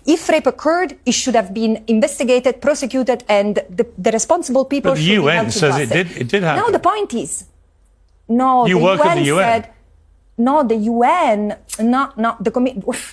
If rape occurred, it should have been investigated, prosecuted, and the responsible people but the should be held UN to says justice. it did happen. No, the point is, no, you the work UN at the UN. said, no, the UN,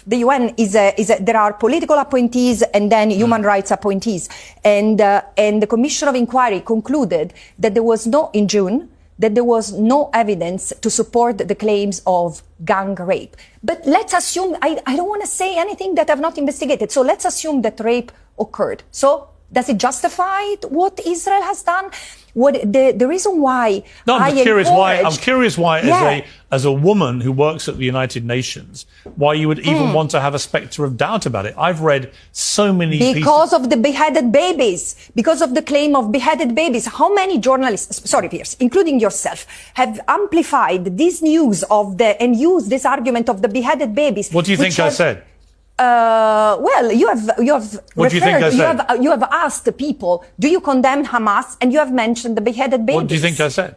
the UN is there are political appointees and then human rights appointees, and the Commission of Inquiry concluded that there was in June, that there was no evidence to support the claims of gang rape. But let's assume, I don't want to say anything that I've not investigated, so let's assume that rape occurred. So does it justify what Israel has done? What the reason why? No, I'm curious why, yeah. as a woman who works at the United Nations, why you would even want to have a spectre of doubt about it. I've read so many because of the beheaded babies, because of the claim of beheaded babies. How many journalists, sorry, Piers, including yourself, have amplified this news and used this argument of the beheaded babies? What do you think I said? Well, you have what do you think I said? You have asked the people, do you condemn Hamas? And you have mentioned the beheaded babies. What do you think I said?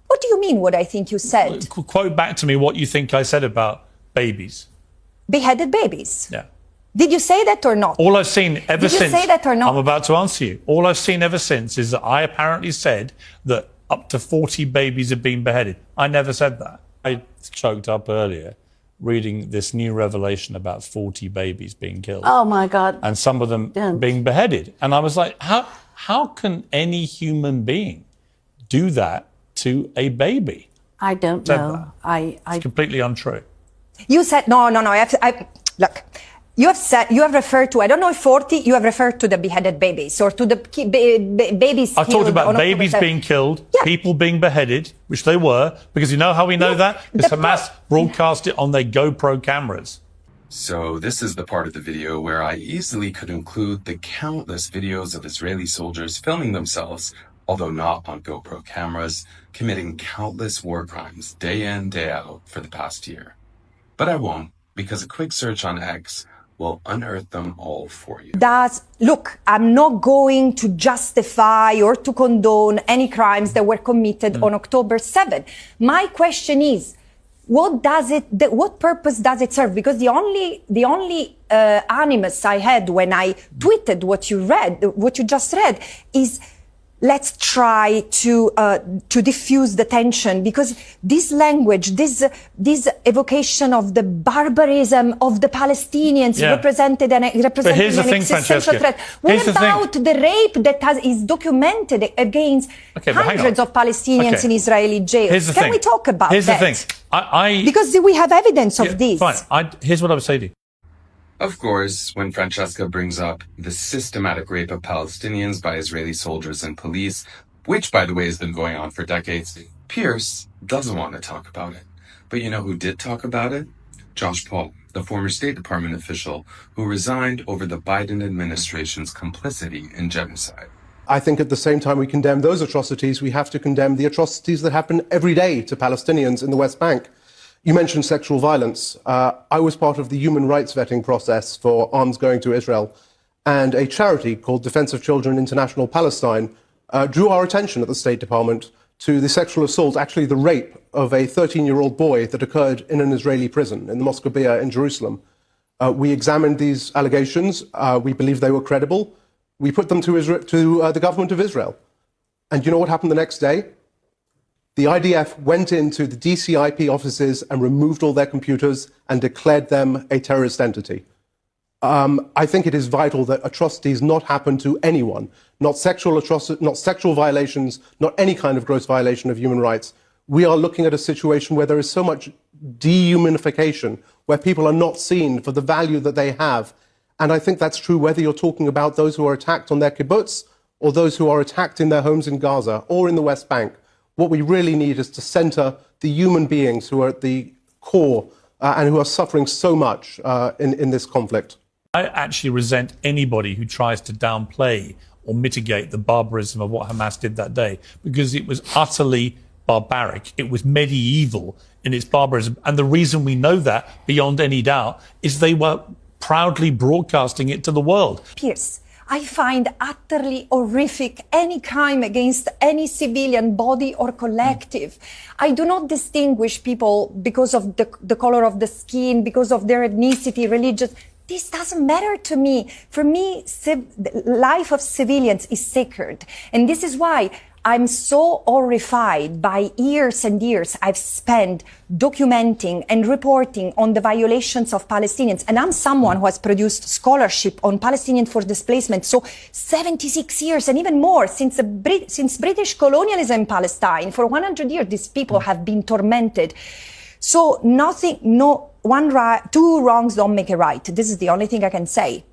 What do you mean, what I think you said? Quote back to me what you think I said about babies. Beheaded babies? Yeah. Did you say that or not? All I've seen ever since... Did you say that or not? I'm about to answer you. All I've seen ever since is that I apparently said that up to 40 babies have been beheaded. I never said that. I choked up earlier reading this new revelation about 40 babies being killed. Oh, my God. And some of them being beheaded. And I was like, how can any human being do that to a baby? I don't know. It's completely untrue. You said, no. Look, you have referred to, I don't know if 40, you have referred to the beheaded babies or to the babies I talked about babies being killed, people being beheaded, which they were, because you know how we know that? Because Hamas broadcast it on their GoPro cameras. So this is the part of the video where I easily could include the countless videos of Israeli soldiers filming themselves, although not on GoPro cameras, committing countless war crimes day in, day out for the past year. But I won't, because a quick search on X will unearth them all for you. Look, I'm not going to justify or to condone any crimes that were committed on October 7. My question is, what purpose does it serve? Because the only animus I had when I tweeted what you just read is, let's try to diffuse the tension, because this language, this evocation of the barbarism of the Palestinians represented an existential threat. What about the rape that is documented against hundreds of Palestinians in Israeli jails? Can we talk about that? Here's the thing. Because we have evidence of this. Fine. Here's what I would say to you. Of course, when Francesca brings up the systematic rape of Palestinians by Israeli soldiers and police, which, by the way, has been going on for decades, Piers doesn't want to talk about it. But you know who did talk about it? Josh Paul, the former State Department official who resigned over the Biden administration's complicity in genocide. I think at the same time we condemn those atrocities, we have to condemn the atrocities that happen every day to Palestinians in the West Bank. You mentioned sexual violence. I was part of the human rights vetting process for arms going to Israel, and a charity called Defense of Children International Palestine drew our attention at the State Department to the sexual assault, actually the rape of a 13-year-old boy that occurred in an Israeli prison in the Mosque Bia in Jerusalem. We examined these allegations. We believed they were credible. We put them to the government of Israel. And you know what happened the next day? The IDF went into the DCIP offices and removed all their computers and declared them a terrorist entity. I think it is vital that atrocities not happen to anyone, not sexual violations, not any kind of gross violation of human rights. We are looking at a situation where there is so much dehumanification, where people are not seen for the value that they have. And I think that's true whether you're talking about those who are attacked on their kibbutz or those who are attacked in their homes in Gaza or in the West Bank. What we really need is to center the human beings who are at the core and who are suffering so much in this conflict. I actually resent anybody who tries to downplay or mitigate the barbarism of what Hamas did that day, because it was utterly barbaric. It was medieval in its barbarism. And the reason we know that, beyond any doubt, is they were proudly broadcasting it to the world. Piers, I find utterly horrific any crime against any civilian body or collective. I do not distinguish people because of the color of the skin, because of their ethnicity, religion. This doesn't matter to me. For me, the life of civilians is sacred. And this is why I'm so horrified by years and years I've spent documenting and reporting on the violations of Palestinians. And I'm someone who has produced scholarship on Palestinian forced displacement. So 76 years and even more since British colonialism in Palestine. For 100 years, these people have been tormented. So two wrongs don't make a right. This is the only thing I can say.